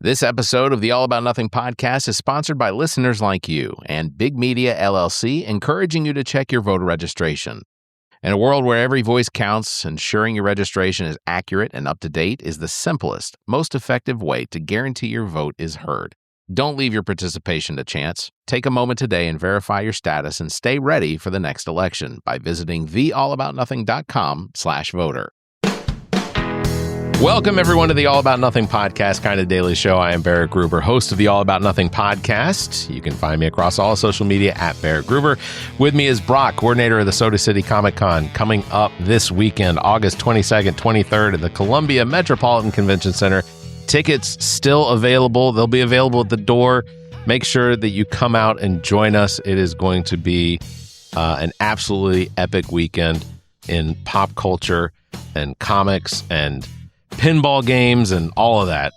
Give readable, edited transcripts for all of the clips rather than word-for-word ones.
This episode of the All About Nothing podcast is sponsored by listeners like you and Big Media LLC, encouraging you to check your voter registration. In a world where every voice counts, ensuring your registration is accurate and up to date is the simplest, most effective way to guarantee your vote is heard. Don't leave your participation to chance. Take a moment today and verify your status and stay ready for the next election by visiting theallaboutnothing.com/voter. Welcome, everyone, to the All About Nothing podcast, kind of daily show. I am Barrett Gruber, host of the All About Nothing podcast. You can find me across all social media at Barrett Gruber. With me is Brock, coordinator of the Soda City Comic Con, coming up this weekend, August 22nd, 23rd at the Columbia Metropolitan Convention Center. Tickets still available. They'll be available at the door. Make sure that you come out and join us. It is going to be an absolutely epic weekend in pop culture and comics and pinball games and all of that.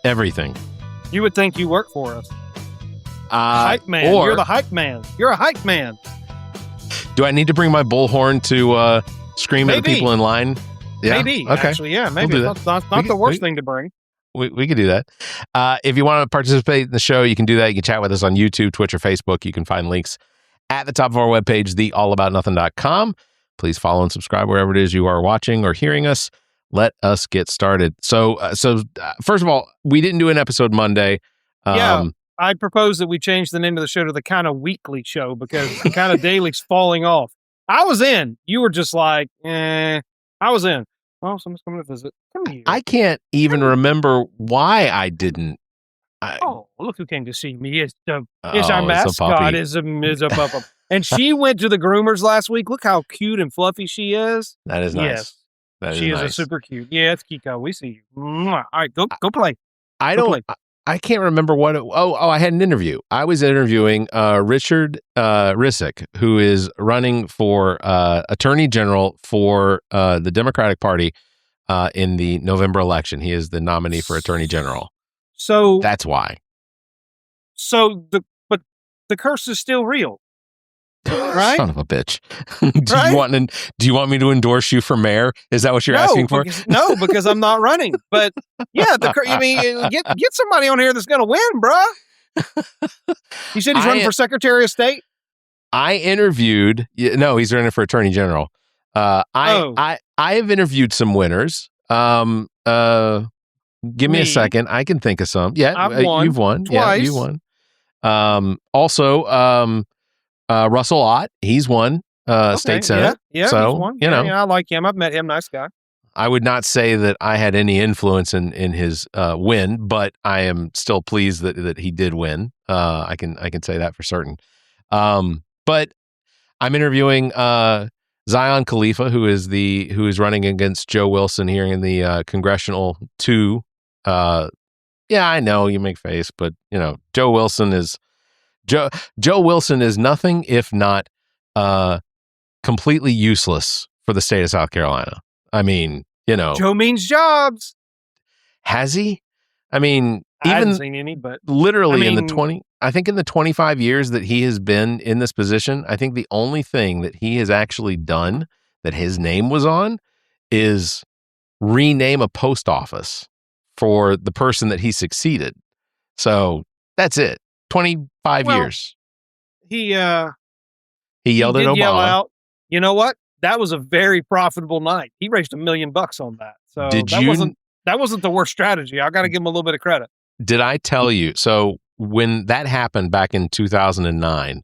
Everything. You would think you work for us. Hype man. You're the hype man. You're a hype man. Do I need to bring my bullhorn to scream at the people in line? Yeah? Maybe. Okay. Actually, yeah. Maybe. We'll Not the worst thing to bring. We could do that. If you want to participate in the show, you can do that. You can chat with us on YouTube, Twitch, or Facebook. You can find links at the top of our webpage, theallaboutnothing.com. Please follow and subscribe wherever it is you are watching or hearing us. Let us get started. So first of all, we didn't do an episode Monday. I propose that we change the name of the show to the Kind of Weekly Show because the Kind of Daily's falling off. I was in. You were just like, I was in. Well, someone's coming to visit. Come here. I can't even remember why I didn't. Look who came to see me. It's our mascot is a puppy. And she went to the groomers last week. Look how cute and fluffy she is. That is nice. Yes. She is nice. a super cute. Yeah, it's Kiko. We see you. All right, go play. I can't remember what. I had an interview. I was interviewing Richard Rissick, who is running for Attorney General for the Democratic Party in the November election. He is the nominee for Attorney General. So that's why. So but the curse is still real. Right? Son of a bitch. Do you want me to endorse you for mayor? Is that what you're asking for? No, because I'm not running. But yeah, get somebody on here that's going to win, bruh. You said he's running for Secretary of State? I interviewed. No, he's running for Attorney General. I have interviewed some winners. Give me a second. I can think of some. Yeah, I've won you've won. Twice. Yeah, you won. Also, Russell Ott, he's won state senate. Yeah, so he's won. Yeah, I like him. I've met him. Nice guy. I would not say that I had any influence in his win, but I am still pleased that he did win. I can say that for certain. But I'm interviewing Zion Khalifa, who is running against Joe Wilson here in the congressional 2. Yeah, I know you make face, but Joe Wilson is nothing if not completely useless for the state of South Carolina. I mean, Joe means jobs. Has he? I mean, I haven't seen any, but literally in the 25 years that he has been in this position, I think the only thing that he has actually done that his name was on is rename a post office for the person that he succeeded. So that's it. 25 years. He yelled at Obama. Yell out. You know what? That was a very profitable night. He raised $1 million on that. So that wasn't the worst strategy. I got to give him a little bit of credit. Did I tell you? So when that happened back in 2009,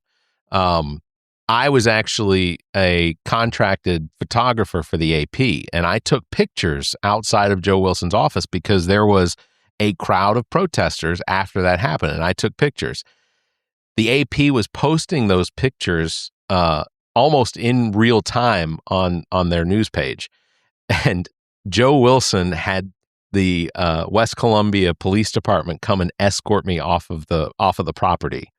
I was actually a contracted photographer for the AP, and I took pictures outside of Joe Wilson's office because there was a crowd of protesters after that happened, and I took pictures. The AP was posting those pictures almost in real time on their news page, and Joe Wilson had the West Columbia Police Department come and escort me off of the property.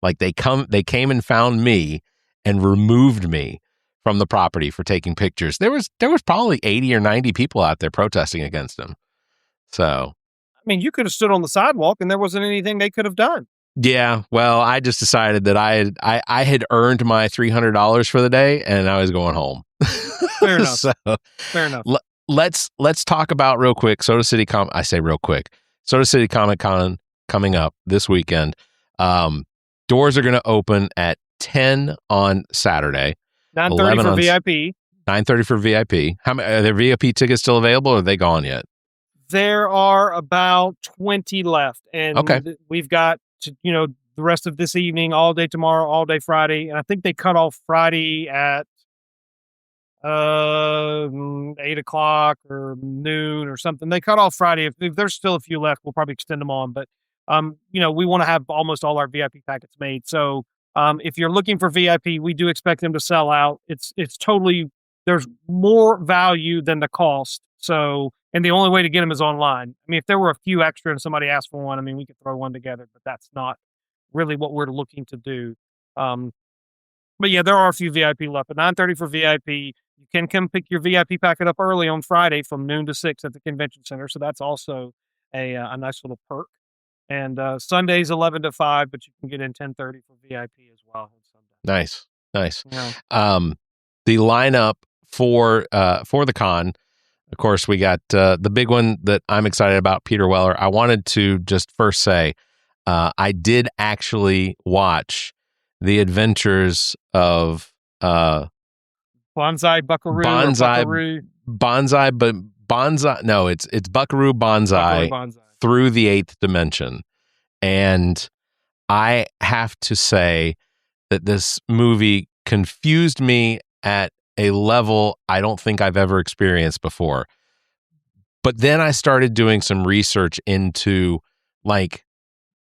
Like they came and found me and removed me from the property for taking pictures. There was probably 80 or 90 people out there protesting against him. So I mean, you could have stood on the sidewalk and there wasn't anything they could have done. Yeah, well, I just decided that I had earned my $300 for the day and I was going home. Fair enough. Fair enough. Let's talk about real quick. Soda City I say real quick. Soda City Comic Con coming up this weekend. Doors are going to open at 10 on Saturday. 9:30 for VIP. 9:30 for VIP. How many are there VIP tickets still available, or are they gone yet? There are about 20 left, and Okay. we've got the rest of this evening, all day tomorrow, all day Friday, and I think they cut off Friday at 8:00 or noon or something. They cut off Friday. If there's still a few left, we'll probably extend them on. But we want to have almost all our VIP packets made. So if you're looking for VIP, we do expect them to sell out. It's totally, there's more value than the cost. So, and the only way to get them is online. I mean, if there were a few extra and somebody asked for one, I mean, we could throw one together, but that's not really what we're looking to do. But yeah, there are a few VIP left. At 9:30 for VIP, you can come pick your VIP packet up early on Friday from noon to 6 at the convention center. So that's also a nice little perk. And Sundays 11 to 5, but you can get in 10:30 for VIP as well on Sunday. Nice. Yeah. The lineup for the con, of course, we got the big one that I'm excited about, Peter Weller. I wanted to just first say I did actually watch The Adventures of Banzai Buckaroo. No, it's Buckaroo Banzai through the Eighth Dimension. And I have to say that this movie confused me at a level I don't think I've ever experienced before. But then I started doing some research into like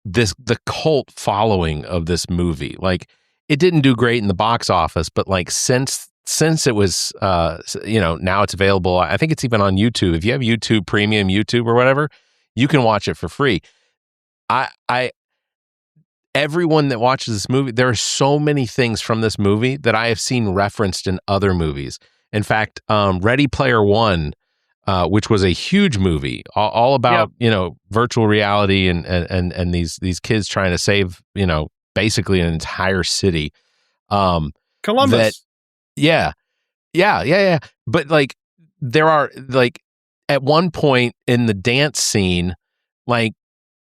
the cult following of this movie. Like, it didn't do great in the box office, but like since it was now it's available. I think it's even on YouTube. If you have YouTube Premium, YouTube or whatever, you can watch it for free. Everyone that watches this movie, there are so many things from this movie that I have seen referenced in other movies. In fact, Ready Player One, which was a huge movie, all about virtual reality and these kids trying to save basically an entire city. Columbus. Yeah. But like, there are like, at one point in the dance scene, like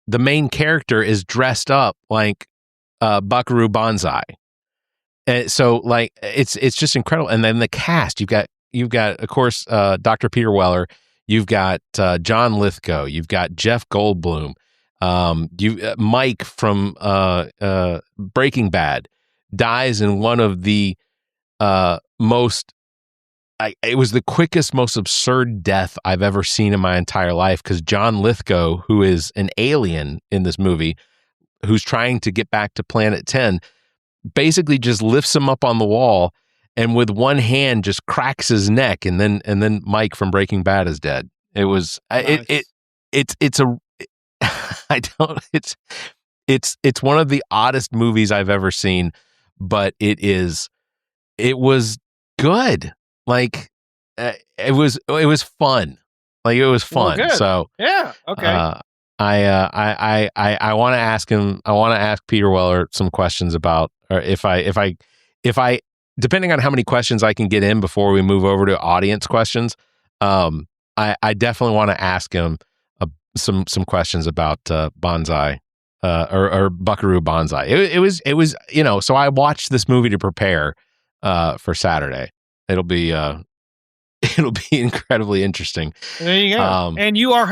the main character is dressed up like Buckaroo Banzai. And so like, it's just incredible. And then the cast, you've got of course, Dr. Peter Weller, you've got John Lithgow, you've got Jeff Goldblum, Mike from Breaking Bad dies in one of the it was the quickest, most absurd death I've ever seen in my entire life, because John Lithgow, who is an alien in this movie, who's trying to get back to Planet 10, basically just lifts him up on the wall and with one hand just cracks his neck, and then Mike from Breaking Bad is dead. It was nice. It's one of the oddest movies I've ever seen, but it was good. Like it was fun. Like, it was fun. Well, so yeah, okay. I want to ask him. I want to ask Peter Weller some questions about, or if I, depending on how many questions I can get in before we move over to audience questions, I definitely want to ask him some questions about Banzai, or Buckaroo Banzai. It was So I watched this movie to prepare for Saturday. It'll be incredibly interesting. There you go. And you are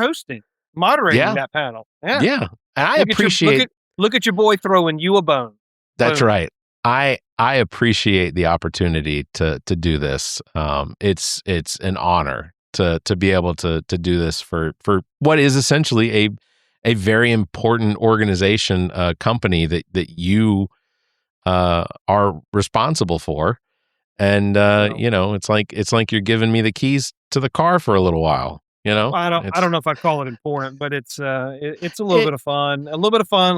moderating that panel. Yeah. And I appreciate. Look at your boy throwing you a bone. That's right. I appreciate the opportunity to do this. It's an honor to be able to do this for what is essentially a very important organization, company that you are responsible for. And it's like you're giving me the keys to the car for a little while. I don't know if I'd call it important, but it's a little bit of fun, a little bit of work,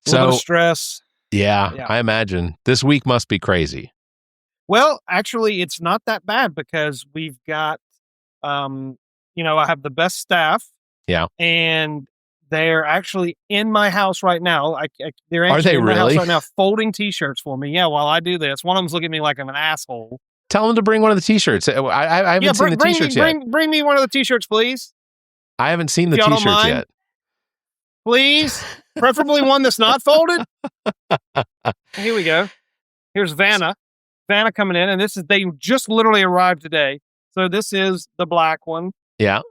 a little bit of stress. Yeah, I imagine this week must be crazy. Well, actually, it's not that bad, because we've got, I have the best staff. Yeah, and they're actually in my house right now. They're actually Are they in my really? house right now, folding T-shirts for me. Yeah, while I do this, one of them's looking at me like I'm an asshole. Tell them to bring one of the T-shirts. I haven't seen the T-shirts yet. Bring me one of the T-shirts, please. I haven't seen the If y'all don't t-shirts mind, yet. Please, preferably one that's not folded. Here we go. Here's Vanna coming in, and they just literally arrived today. So this is the black one. Yeah.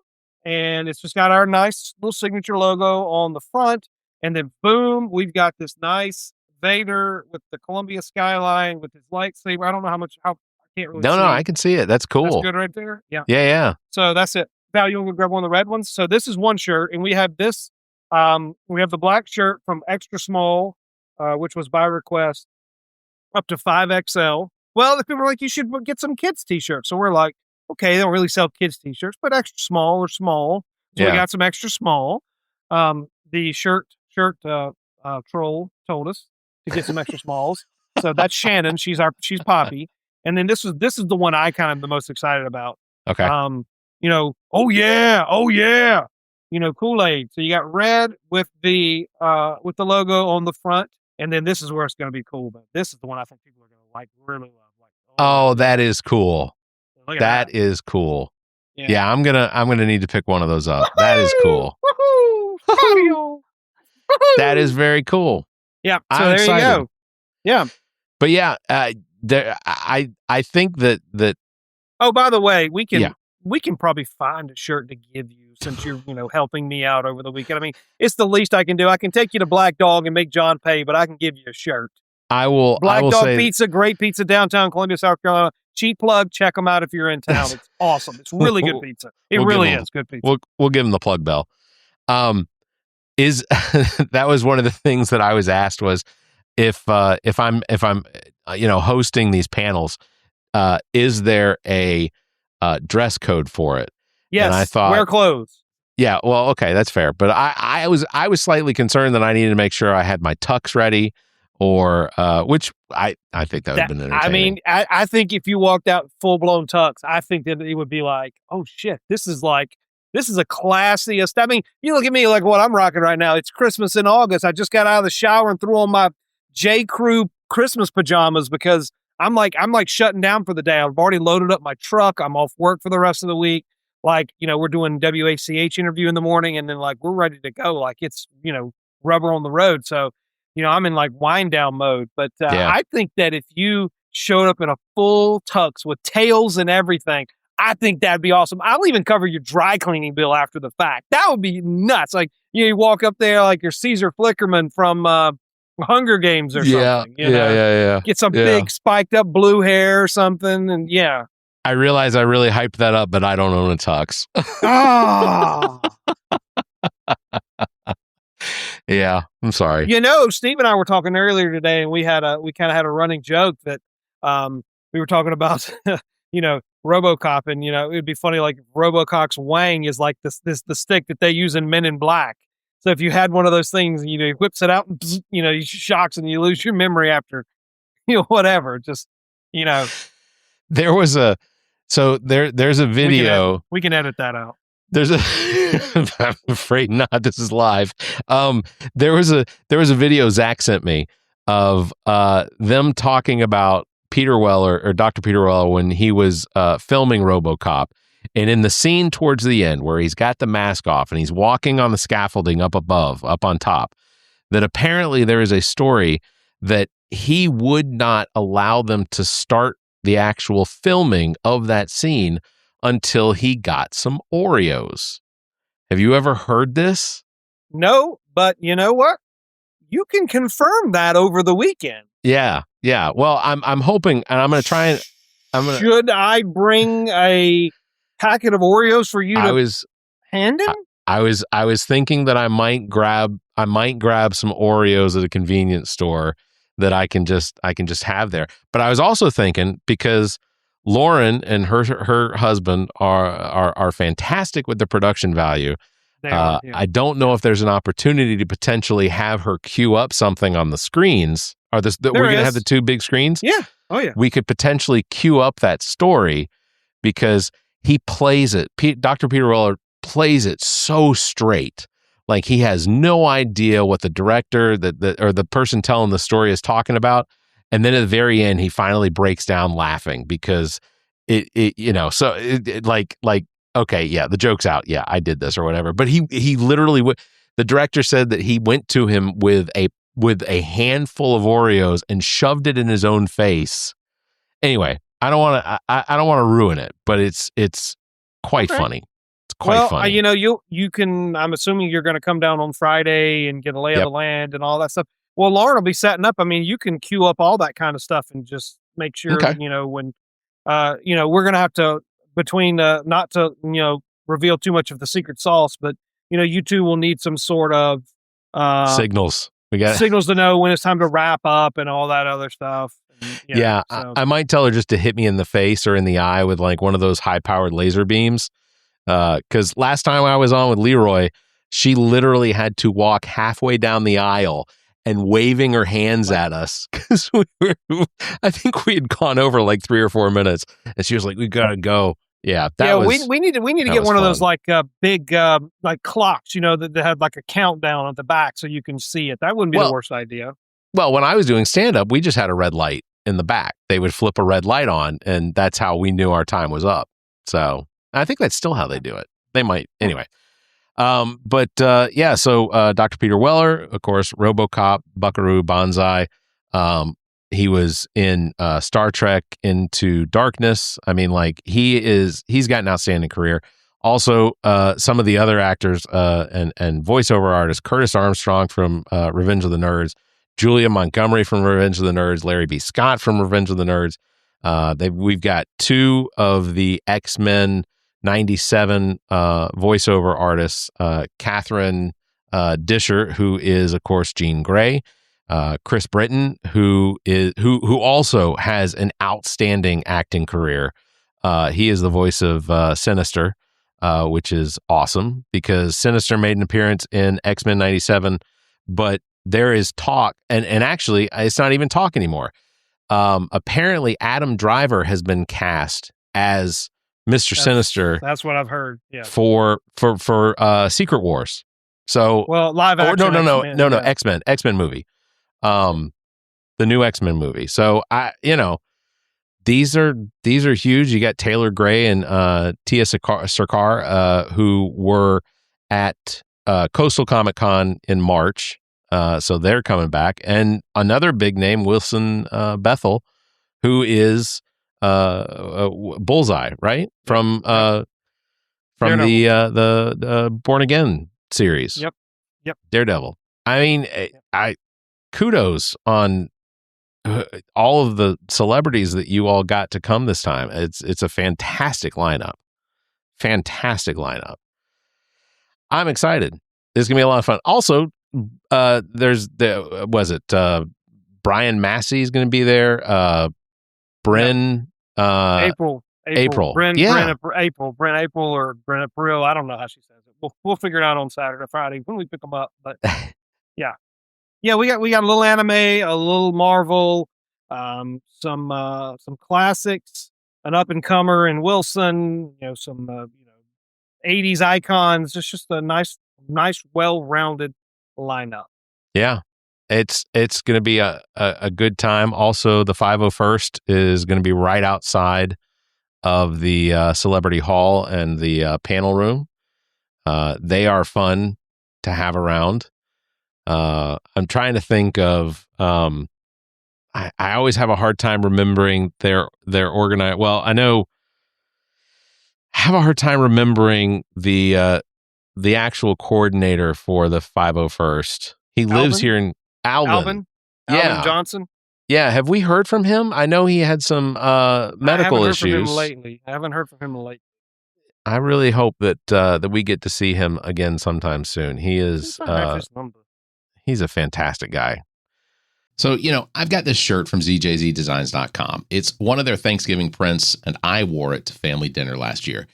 And it's just got our nice little signature logo on the front. And then boom, we've got this nice Vader with the Columbia skyline with his lightsaber. I don't know how I can't really see. No, I can see it. That's cool. That's good right there. Yeah. Yeah. So that's it. Val, you want to grab one of the red ones? So this is one shirt, and we have this. We have the black shirt from extra small, which was by request, up to 5XL. Well, the people were like, you should get some kids t-shirts. So we're like, okay, they don't really sell kids t-shirts, but extra small or small. So we got some extra small. The shirt troll told us to get some extra smalls. So that's Shannon. She's Poppy. And then this is the one I kind of the most excited about. Okay. Oh yeah. Kool-Aid. So you got red with the logo on the front, and then this is where it's going to be cool. But this is the one I think people are going to really love. That is cool. That is cool. Yeah, I'm gonna need to pick one of those up. Woo-hoo! That is cool. Woo-hoo! That is very cool. Yeah. So I'm there excited. you go. Yeah. But yeah, I think that. Oh, by the way, we can probably find a shirt to give you since you're helping me out over the weekend. I mean, it's the least I can do. I can take you to Black Dog and make John pay, but I can give you a shirt. I will. Black Dog Pizza, great pizza downtown Columbia, South Carolina. Cheap plug. Check them out if you're in town. It's awesome. It's really good pizza. It really is good pizza. We'll give them the plug bell. Is that was one of the things that I was asked was if I'm hosting these panels, is there a dress code for it? Yes. And I thought, wear clothes. Yeah. Well, okay, that's fair. But I was slightly concerned that I needed to make sure I had my tux ready, or which I think that would have been entertaining. I mean, I think if you walked out full blown tux, I think that it would be like, oh shit, this is a classiest. I mean, you look at me like what I'm rocking right now. It's Christmas in August. I just got out of the shower and threw on my J. Crew Christmas pajamas because I'm like shutting down for the day. I've already loaded up my truck. I'm off work for the rest of the week. We're doing WACH interview in the morning, and then we're ready to go. It's rubber on the road. So I'm in wind down mode. But I think that if you showed up in a full tux with tails and everything, I think that'd be awesome. I'll even cover your dry cleaning bill after the fact. That would be nuts. You walk up there like you're Caesar Flickerman from Hunger Games or something. Yeah. Get some big spiked up blue hair or something, and yeah. I realize I really hyped that up, but I don't own a tux. Ah. Yeah, I'm sorry. Steve and I were talking earlier today, and we kind of had a running joke that we were talking about, RoboCop, and it'd be funny if RoboCop's wang is like the stick that they use in Men in Black. So if you had one of those things, and he whips it out, and he shocks, and you lose your memory after, whatever. Just there was there's a video. We can edit that out. I'm afraid not. This is live. There was a video Zach sent me of them talking about Peter Weller or Dr. Peter Weller when he was filming RoboCop, and in the scene towards the end where he's got the mask off and he's walking on the scaffolding up on top, that apparently there is a story that he would not allow them to start the actual filming of that scene until he got some Oreos. Have you ever heard this? No, but you know what? You can confirm that over the weekend. Yeah. Well, I'm hoping, and I'm going to try and Should I bring a packet of Oreos for you to hand him? I was thinking that I might grab some Oreos at a convenience store that I can just have there. But I was also thinking, because Lauren and her husband are fantastic with the production value. I don't know if there's an opportunity to potentially have her queue up something on the screens. We're going to have the two big screens? Yeah. Oh, yeah. We could potentially queue up that story because he plays it. Dr. Peter Weller plays it so straight. Like he has no idea what the director or the person telling the story is talking about. And then at the very end, he finally breaks down laughing because okay, yeah, the joke's out. Yeah, I did this or whatever. But he literally the director said that he went to him with a handful of Oreos and shoved it in his own face. Anyway, I don't want to ruin it, but it's quite funny. It's quite funny. You can. I'm assuming you're going to come down on Friday and get a lay of the land and all that stuff. Well, Lauren will be setting up. I mean, you can queue up all that kind of stuff and just make sure when we're going to have to between not to reveal too much of the secret sauce, but you two will need some sort of signals. We got signals to know when it's time to wrap up and all that other stuff. I might tell her just to hit me in the face or in the eye with like one of those high-powered laser beams. Because last time I was on with Leroy, she literally had to walk halfway down the aisle and waving her hands at us because I think we had gone over like 3 or 4 minutes, and she was like, "We gotta go." Yeah, we need to get one of those like big like clocks, that have like a countdown at the back so you can see it. That wouldn't be the worst idea. Well, when I was doing stand-up, we just had a red light in the back. They would flip a red light on, and that's how we knew our time was up. So I think that's still how they do it. They might anyway. So Dr. Peter Weller, of course, Robocop, Buckaroo Banzai. He was in Star Trek Into Darkness. I mean, like he's got an outstanding career. Also, some of the other actors and voiceover artists, Curtis Armstrong from Revenge of the Nerds, Julia Montgomery from Revenge of the Nerds, Larry B. Scott from Revenge of the Nerds. We've got 2 of the X-Men 97 voiceover artists, Catherine Disher, who is, of course, Jean Grey, Chris Britton, who also has an outstanding acting career. He is the voice of Sinister, which is awesome because Sinister made an appearance in X-Men 97, but there is talk, and actually, it's not even talk anymore. Apparently, Adam Driver has been cast as Mr. Sinister. That's what I've heard. Yeah. For Secret Wars. So live action. No, X-Men movie. The new X-Men movie. So these are huge. You got Taylor Gray and Tia Sarkar, who were at Coastal Comic Con in March. So they're coming back. And another big name, Wilson Bethel, who is Bullseye, right? From the Born Again series. Yep. Daredevil. I mean, kudos on all of the celebrities that you all got to come this time. It's a fantastic lineup. I'm excited. This is gonna be a lot of fun. Also, there's Brian Massey is going to be there. Bryn, April. Brent April or Brent April. I don't know how she says it. We'll figure it out on Saturday or Friday when we pick them up. But yeah, we got a little anime, a little Marvel, some classics, an up and comer in Wilson. Some 80s icons. It's just a nice, well-rounded lineup. Yeah, it's going to be a good time. Also, the 501st is going to be right outside of the Celebrity Hall and the panel room. They are fun to have around. I'm trying to think of. I always have a hard time remembering their organized. Well, I know. I have a hard time remembering the actual coordinator for the 501st. He lives here in Alvin. Alvin Johnson. Yeah. Have we heard from him? I know he had some medical issues. I haven't heard from him lately. I really hope that we get to see him again sometime soon. He is he's a fantastic guy. So, I've got this shirt from ZJZDesigns.com. It's one of their Thanksgiving prints, and I wore it to family dinner last year.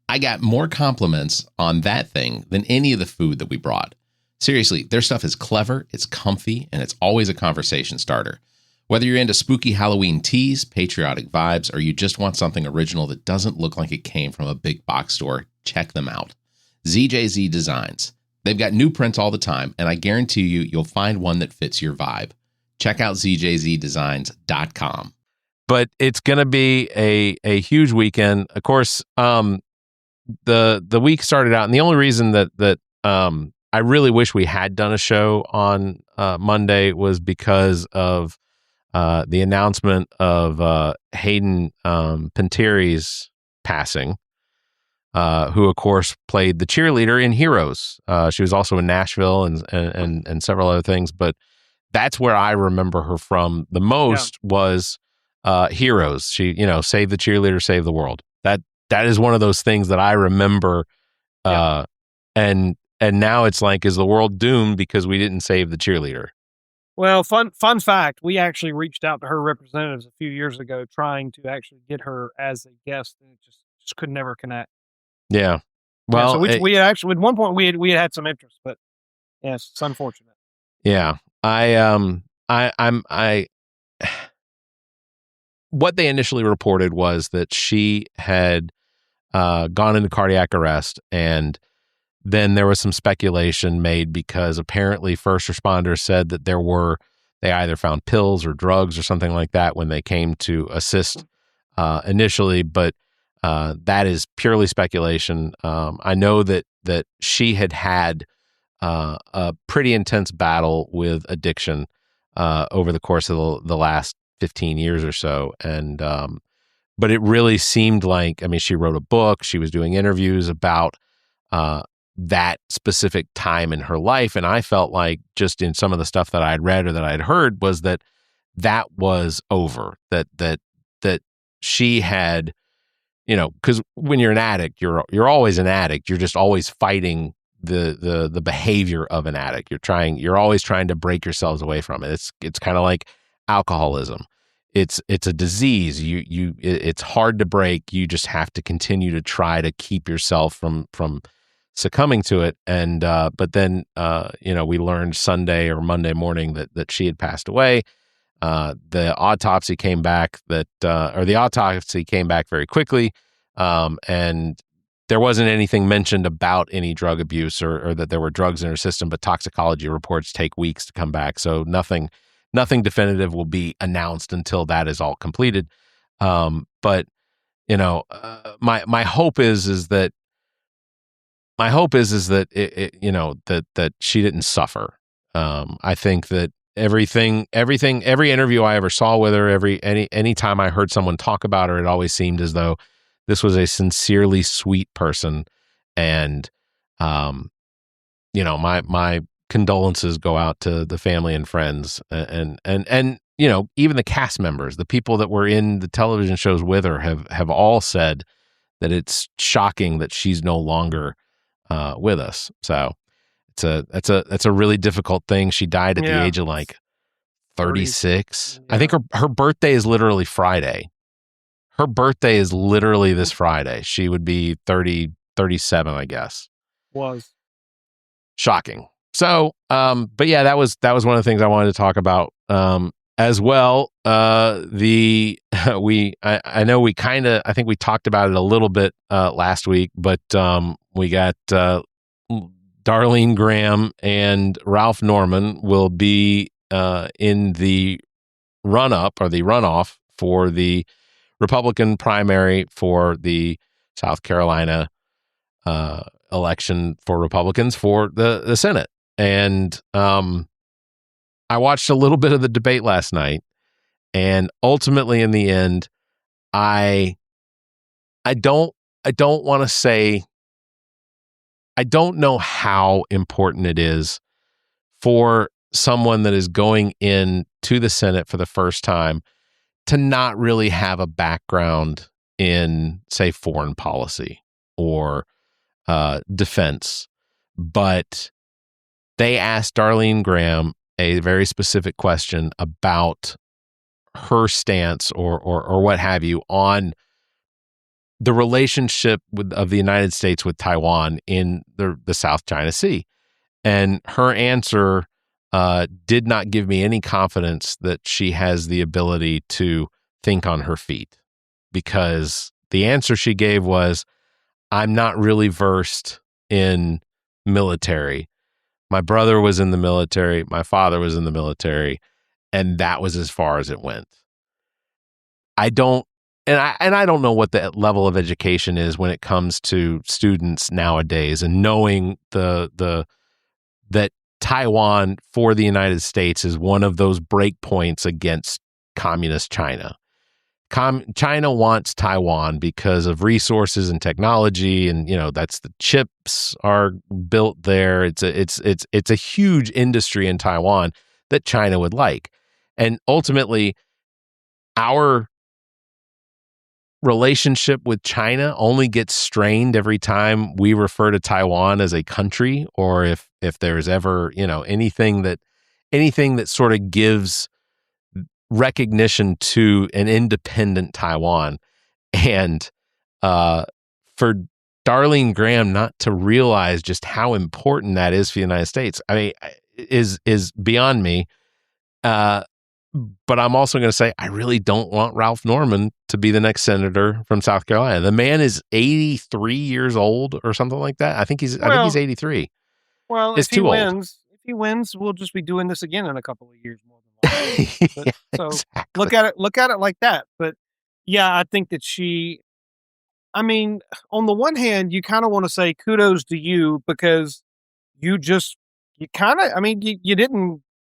I got more compliments on that thing than any of the food that we brought. Seriously, their stuff is clever, it's comfy, and it's always a conversation starter. Whether you're into spooky Halloween teas, patriotic vibes, or you just want something original that doesn't look like it came from a big box store, check them out. ZJZ Designs. They've got new prints all the time, and I guarantee you'll find one that fits your vibe. Check out ZJZDesigns.com. But it's going to be a huge weekend. Of course, the week started out, and the only reason that I really wish we had done a show on Monday was because of the announcement of Hayden Pinteri's passing, who of course played the cheerleader in Heroes. She was also in Nashville and several other things, but that's where I remember her from the most was Heroes. She, save the cheerleader, save the world. That is one of those things that I remember. And now it's like, is the world doomed because we didn't save the cheerleader? Well, fun fact, we actually reached out to her representatives a few years ago trying to actually get her as a guest, and it just could never connect. Yeah. Well, so we had actually, at one point we had some interest, but yes, it's unfortunate. Yeah. What they initially reported was that she had gone into cardiac arrest, and then there was some speculation made because apparently first responders said that they either found pills or drugs or something like that when they came to assist initially, but that is purely speculation. I know that she had a pretty intense battle with addiction over the course of the last 15 years or so, and but it really seemed like, I mean, she wrote a book, she was doing interviews about that specific time in her life. And I felt like just in some of the stuff that I'd read or that I'd heard was that was over, that she had, because when you're an addict, you're always an addict. You're just always fighting the behavior of an addict. You're always trying to break yourselves away from it. It's kind of like alcoholism. It's a disease. It's hard to break. You just have to continue to try to keep yourself from succumbing to it. And but then we learned Sunday or Monday morning that she had passed away. The autopsy came back very quickly, and there wasn't anything mentioned about any drug abuse or that there were drugs in her system, but toxicology reports take weeks to come back. So nothing definitive will be announced until that is all completed. But my hope is that that she didn't suffer. I think that every interview I ever saw with her, any time I heard someone talk about her, it always seemed as though this was a sincerely sweet person. And, my condolences go out to the family and friends and even the cast members, the people that were in the television shows with her have all said that it's shocking that she's no longer with us. So that's a really difficult thing. She died at the age of like 36. I think her birthday is literally Friday. Her birthday is literally this Friday. She would be 37, I guess. Was shocking. So, but yeah, that was one of the things I wanted to talk about as well. I know I think we talked about it a little bit last week, but we got Darlene Graham and Ralph Norman will be in the run-up or the runoff for the Republican primary for the South Carolina election for Republicans for the Senate. And I watched a little bit of the debate last night, and ultimately in the end, I don't want to say, I don't know how important it is for someone that is going in to the Senate for the first time to not really have a background in, say, foreign policy or defense. But they asked Darlene Graham a very specific question about her stance or what have you on the relationship of the United States with Taiwan in the South China Sea. And her answer did not give me any confidence that she has the ability to think on her feet, because the answer she gave was, I'm not really versed in military. My brother was in the military. My father was in the military. And that was as far as it went. I don't I don't know what the level of education is when it comes to students nowadays, and knowing that Taiwan for the United States is one of those breakpoints against communist China. China wants Taiwan because of resources and technology, and that's the chips are built there. It's a huge industry in Taiwan that China would like, and ultimately, our relationship with China only gets strained every time we refer to Taiwan as a country, or if there's ever anything that sort of gives recognition to an independent Taiwan. And for Darlene Graham not to realize just how important that is for the United States, I mean, is beyond me. But I'm also going to say I really don't want Ralph Norman to be the next senator from South Carolina. The man is 83 years old or something like that. I think he's 83. Well, it's if he too wins, we'll just be doing this again in a couple of years more than likely. Yeah, so exactly. look at it like that. But yeah, I think that I mean, on the one hand, you kind of want to say kudos to you because you didn't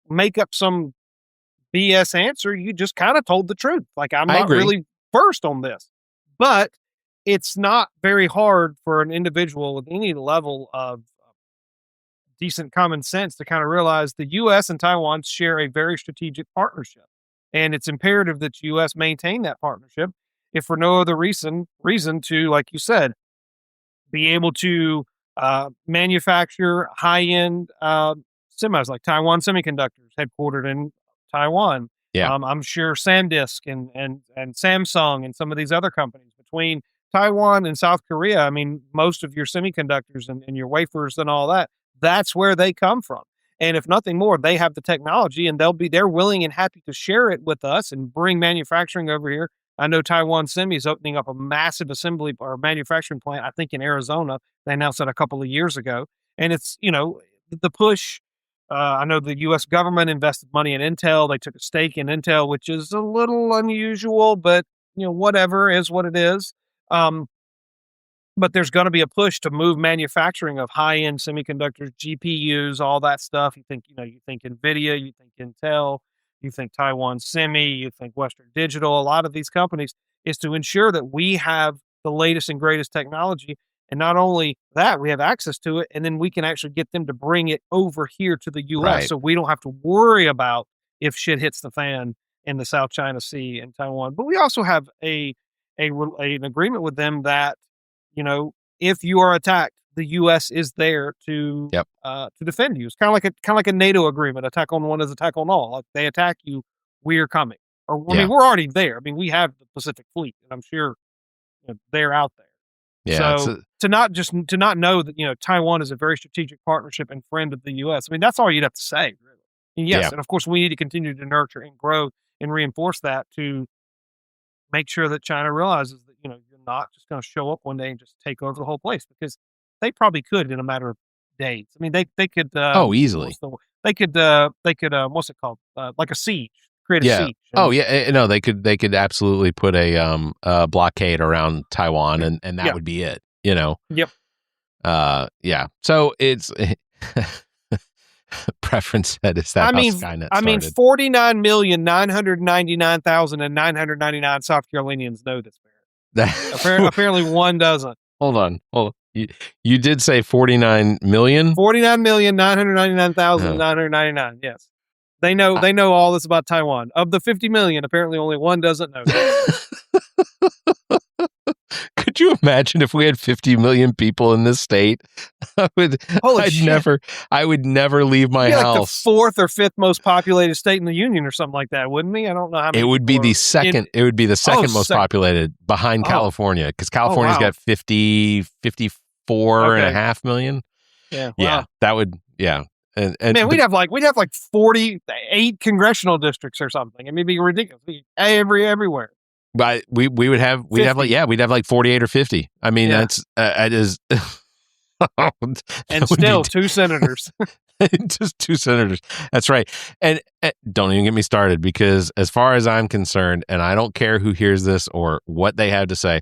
make up some BS answer. You just kind of told the truth. Like, I'm I not agree. really versed on this, but it's not very hard for an individual with any level of decent common sense to kind of realize the U.S. and Taiwan share a very strategic partnership. And it's imperative that the U.S. maintain that partnership, if for no other reason to, like you said, be able to manufacture high-end semis like Taiwan Semiconductors, headquartered in Taiwan. Yeah. I'm sure SanDisk and Samsung and some of these other companies between Taiwan and South Korea. I mean, most of your semiconductors and your wafers and all that, that's where they come from. And if nothing more, they have the technology, and they're willing and happy to share it with us and bring manufacturing over here. I know Taiwan Semi is opening up a massive assembly or manufacturing plant, I think in Arizona. They announced that a couple of years ago. And it's, the push. I know the U.S. government invested money in Intel. They took a stake in Intel, which is a little unusual, but, whatever is what it is. But there's going to be a push to move manufacturing of high-end semiconductors, GPUs, all that stuff. You think NVIDIA, you think Intel, you think Taiwan Semi, you think Western Digital. A lot of these companies is to ensure that we have the latest and greatest technology. And not only that, we have access to it, and then we can actually get them to bring it over here to the U.S. Right. So we don't have to worry about if shit hits the fan in the South China Sea and Taiwan. But we also have an agreement with them that, if you are attacked, the U.S. is there to defend you. It's kind of like a NATO agreement. Attack on one is attack on all. Like, they attack you, we're coming. I mean, we're already there. I mean, we have the Pacific Fleet, and I'm sure they're out there. Yeah. So to not know that Taiwan is a very strategic partnership and friend of the U.S. I mean, that's all you'd have to say, really. And yes, and of course, we need to continue to nurture and grow and reinforce that to make sure that China realizes that you're not just going to show up one day and just take over the whole place, because they probably could in a matter of days. I mean, they could easily. They could what's it called? Like a siege. Create a siege. No, they could absolutely put a blockade around Taiwan, and that would be it. Yep. Yeah. So it's preference said is that how Skynet started. I mean, 49,999,999 South Carolinians know this, Barrett. Apparently one doesn't. Hold on. You did say 49 million? 49,999,999. Yes. They know all this about Taiwan. Of the 50 million, apparently only one doesn't know. Could you imagine if we had 50 million people in this state? I would never leave my house. Like the fourth or fifth most populated state in the union or something like that, wouldn't we? I don't know how many. It would be the second. It would be the second most populated behind California, because California's got 54 and a half million. Yeah. Wow. Yeah. That would. Yeah. And man, we'd have like 48 congressional districts or something. I mean, it'd be ridiculous. Everywhere. But we'd have like 48 or 50. I mean, that is And still 2 senators. Just 2 senators. That's right. And don't even get me started, because as far as I'm concerned, and I don't care who hears this or what they have to say,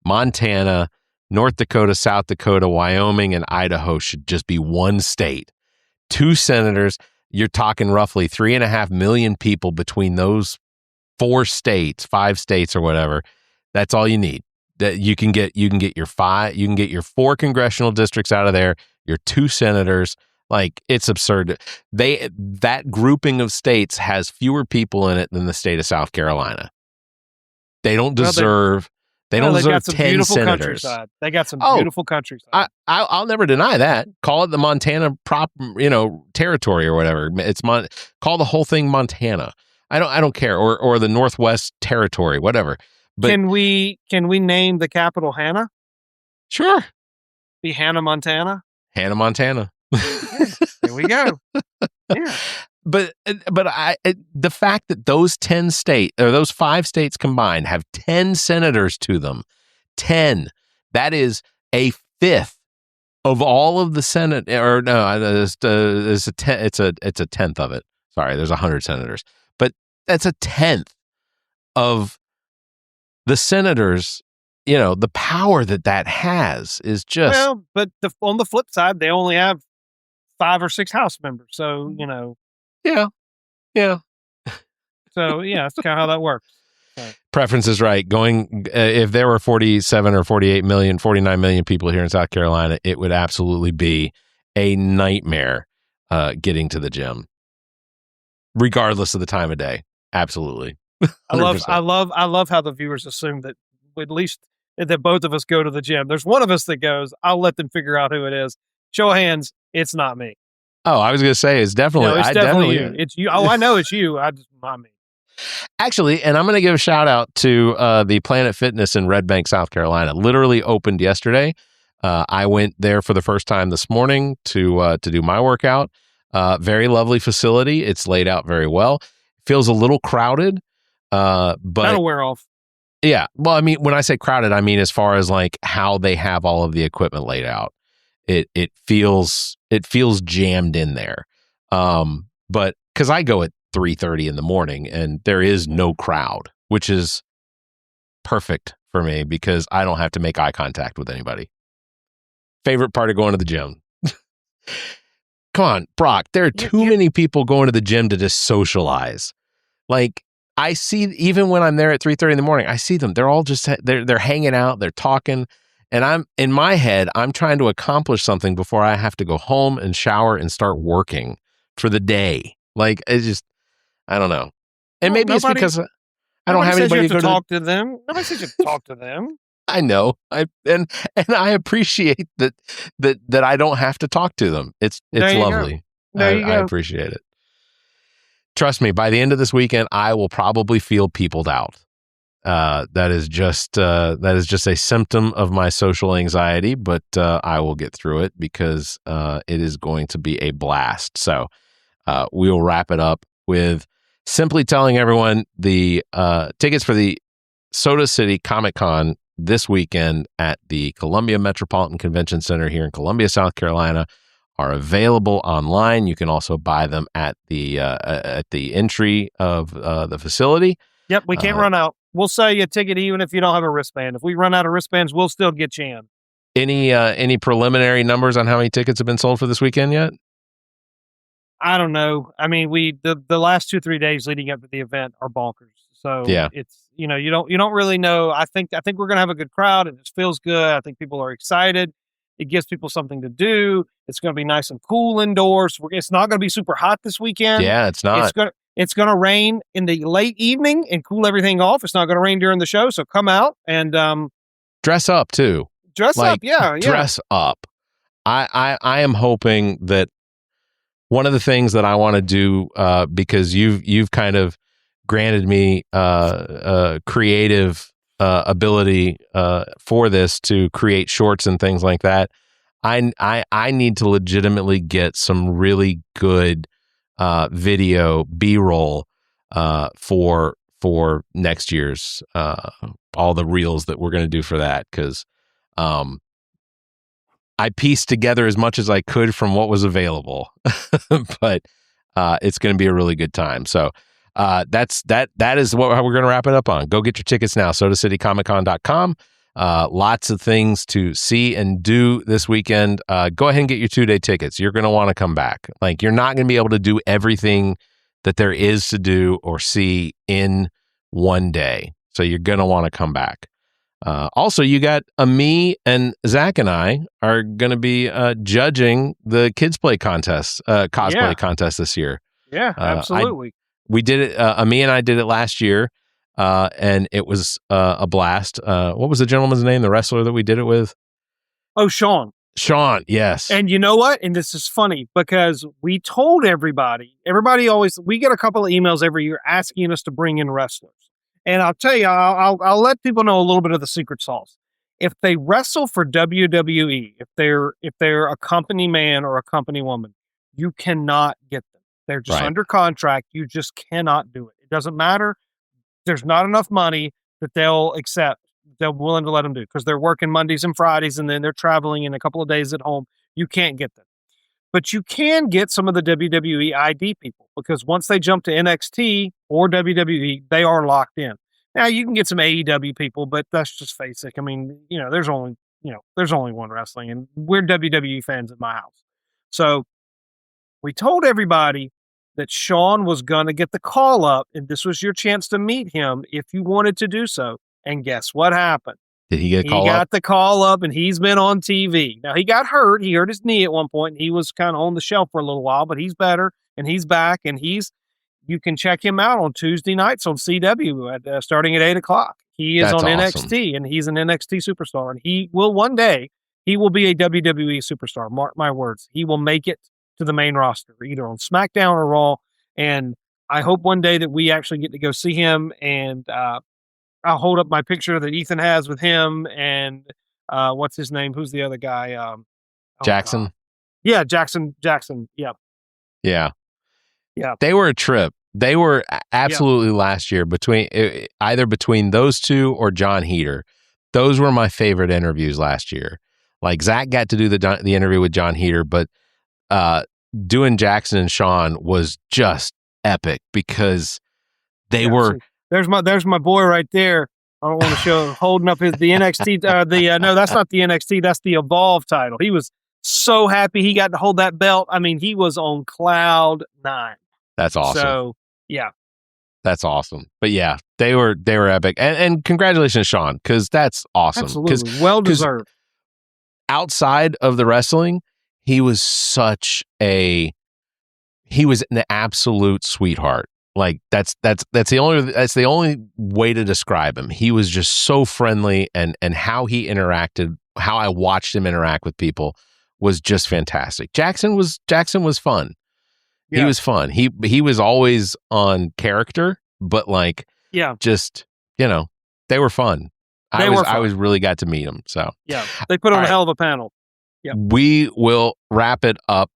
Montana, North Dakota, South Dakota, Wyoming, and Idaho should just be one state. 2 senators. You're talking roughly 3.5 million people between those 4 states, 5 states or whatever. That's all you need. That you can get your 4 congressional districts out of there, your 2 senators. Like, it's absurd. That grouping of states has fewer people in it than the state of South Carolina. They don't deserve they don't deserve 10 senators. Countryside. They got some beautiful countryside. I'll never deny that. Call it the Montana territory or whatever. Call the whole thing Montana. I don't care, or the Northwest Territory, whatever. But can we name the capital Hannah? Sure. Be Hannah, Montana. Hannah, Montana. There we go. Yeah. But the fact that those 10 states, or those 5 states combined, have 10 senators to them, 10, that is a fifth of all of the Senate. Or no, it's a tenth of it. Sorry, there's 100 senators, but that's a tenth of the senators. The power that has is just But on the flip side, they only have 5 or 6 House members, so Yeah. So that's kind of how that works. Preference is right. If there were 47 or 48 million, 49 million people here in South Carolina, it would absolutely be a nightmare getting to the gym, regardless of the time of day. Absolutely. 100%. I love how the viewers assume that at least that both of us go to the gym. There's one of us that goes. I'll let them figure out who it is. Show of hands. It's not me. Oh, I was going to say it's definitely. No, it's definitely you. It's you. Oh, I know it's you. Not me. Actually, and I'm going to give a shout out to the Planet Fitness in Red Bank, South Carolina. Literally opened yesterday. I went there for the first time this morning to do my workout. Very lovely facility. It's laid out very well. Feels a little crowded, but that'll wear off. Yeah. Well, I mean, when I say crowded, I mean as far as like how they have all of the equipment laid out. It feels jammed in there. But because I go at 3:30 in the morning and there is no crowd, which is perfect for me because I don't have to make eye contact with anybody. Favorite part of going to the gym. Come on, Brock, there are too many people going to the gym to just socialize. Like, I see, even when I'm there at 3:30 in the morning, I see them. They're all just, they're hanging out, they're talking. And I'm in my head, I'm trying to accomplish something before I have to go home and shower and start working for the day. Like, it's just, I don't know. And maybe it's because I don't have anybody to talk to them. Nobody says you have to talk to them. I know. And I appreciate that I don't have to talk to them. It's lovely. I appreciate it. Trust me, by the end of this weekend, I will probably feel peopled out. That is just a symptom of my social anxiety, but I will get through it because it is going to be a blast. So we will wrap it up with simply telling everyone the tickets for the Soda City Comic Con this weekend at the Columbia Metropolitan Convention Center here in Columbia, South Carolina, are available online. You can also buy them at the entry of the facility. Yep, we can't run out. We'll sell you a ticket even if you don't have a wristband. If we run out of wristbands, we'll still get you in. Any preliminary numbers on how many tickets have been sold for this weekend yet? I don't know. I mean, the last 2-3 days leading up to the event are bonkers. So yeah, it's you don't really know. I think we're gonna have a good crowd and it feels good. I think people are excited. It gives people something to do. It's going to be nice and cool indoors. It's not going to be super hot this weekend. Yeah, it's not. It's going to rain in the late evening and cool everything off. It's not going to rain during the show, so come out and dress up too. Dress up, yeah. Dress up. I am hoping that one of the things that I want to do because you've kind of granted me creative ability for this to create shorts and things like that. I need to legitimately get some really good video B-roll for next year's all the reels that we're going to do for that, because I pieced together as much as I could from what was available, but it's going to be a really good time. So that is what we're going to wrap it up on. Go get your tickets now. SodaCityComicCon.com. Lots of things to see and do this weekend. Go ahead and get your 2-day tickets. You're going to want to come back. Like, you're not going to be able to do everything that there is to do or see in one day. So you're going to want to come back. Also, you got me and Zach and I are going to be judging the Kids Play contest, cosplay contest this year. Yeah, absolutely. We did it. Ami and I did it last year, and it was a blast. What was the gentleman's name? The wrestler that we did it with? Oh, Sean. Sean, yes. And you know what? And this is funny because we told everybody we get a couple of emails every year asking us to bring in wrestlers. And I'll tell you, I'll let people know a little bit of the secret sauce. If they wrestle for WWE, if they're a company man or a company woman, you cannot get them. They're just under contract. You just cannot do it. It doesn't matter. There's not enough money that they'll accept. They're willing to let them do because they're working Mondays and Fridays and then they're traveling in a couple of days at home. You can't get them. But you can get some of the WWE ID people because once they jump to NXT or WWE, they are locked in. Now you can get some AEW people, but that's just basic. I mean, there's only one wrestling, and we're WWE fans at my house. So we told everybody that Sean was going to get the call up, and this was your chance to meet him if you wanted to do so. And guess what happened? Did he get a call up? He got the call up, and he's been on TV. Now, he got hurt. He hurt his knee at one point, and he was kind of on the shelf for a little while, but he's better, and he's back, and you can check him out on Tuesday nights on CW starting at 8 o'clock. He is on NXT, and he's an NXT superstar, and he will one day, he will be a WWE superstar. Mark my words. He will make it to the main roster, either on SmackDown or Raw, and I hope one day that we actually get to go see him, and I'll hold up my picture that Ethan has with him and what's his name? Who's the other guy? Jackson. Yeah, Jackson. Yep. Yeah. Yeah. They were a trip. They were absolutely last year either between those two or John Heater. Those were my favorite interviews last year. Like, Zach got to do the interview with John Heater, but doing Jackson and Sean was just epic because they were. There's my boy right there. I don't want to show holding up the NXT. No, that's not the NXT. That's the Evolve title. He was so happy he got to hold that belt. I mean, he was on cloud 9. That's awesome. So yeah, that's awesome. But yeah, they were epic. And congratulations, Sean, because that's awesome. Absolutely, well deserved. Outside of the wrestling, he was an absolute sweetheart. Like that's the only way to describe him. He was just so friendly, and how he interacted, how I watched him interact with people was just fantastic. Jackson was fun. Yeah. He was fun. He was always on character, but just they were fun. I was really got to meet him. So yeah, they put on a hell of a panel. Yeah, we will wrap it up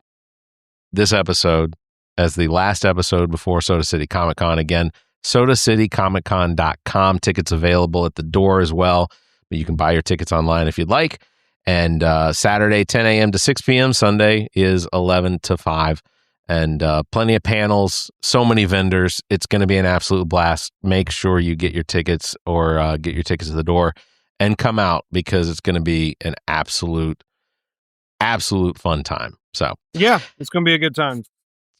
this episode as the last episode before Soda City Comic Con. Again, SodaCityComicCon.com. Tickets available at the door as well, but you can buy your tickets online if you'd like. And Saturday, 10 a.m. to 6 p.m. Sunday is 11 to 5. And plenty of panels, so many vendors. It's going to be an absolute blast. Make sure you get your tickets or get your tickets at the door and come out because it's going to be an absolute fun time. So yeah, it's going to be a good time.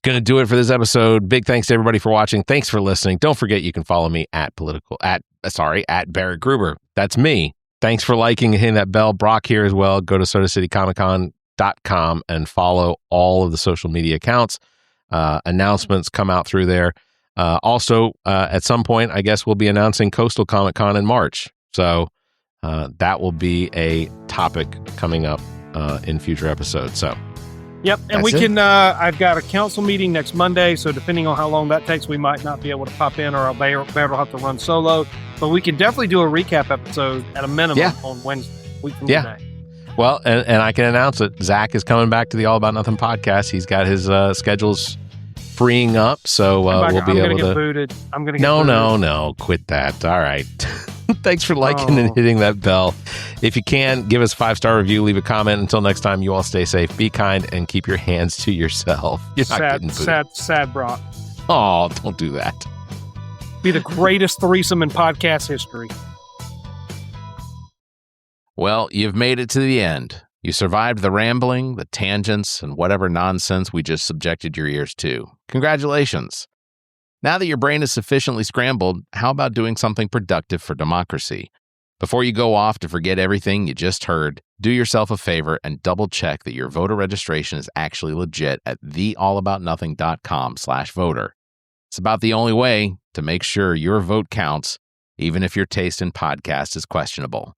Going to do it for this episode. Big thanks to everybody for watching. Thanks for listening. Don't forget you can follow me at Barrett Gruber. That's me. Thanks for liking and hitting that bell. Brock here as well. Go to SodaCityComicCon.com and follow all of the social media accounts. Announcements come out through there. Also, at some point, I guess we'll be announcing Coastal Comic Con in March. So that will be a topic coming up in future episodes. So. Yep, and we can, I've got a council meeting next Monday, so depending on how long that takes, we might not be able to pop in, or Barrett will have to run solo, but we can definitely do a recap episode at a minimum on Wednesday, week from today. Well, and I can announce it. Zach is coming back to the All About Nothing podcast. He's got his schedules freeing up, so we'll be able to... I'm going to get booted. No, quit that. All right. Thanks for liking and hitting that bell. If you can, give us a 5-star review, leave a comment. Until next time, you all stay safe, be kind, and keep your hands to yourself. You're not getting booed. Sad Brock. Oh, don't do that. Be the greatest threesome in podcast history. Well, you've made it to the end. You survived the rambling, the tangents, and whatever nonsense we just subjected your ears to. Congratulations. Now that your brain is sufficiently scrambled, how about doing something productive for democracy? Before you go off to forget everything you just heard, do yourself a favor and double-check that your voter registration is actually legit at theallaboutnothing.com/voter. It's about the only way to make sure your vote counts, even if your taste in podcast is questionable.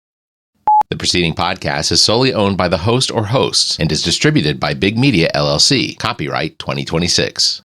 The preceding podcast is solely owned by the host or hosts and is distributed by Big Media, LLC. Copyright 2026.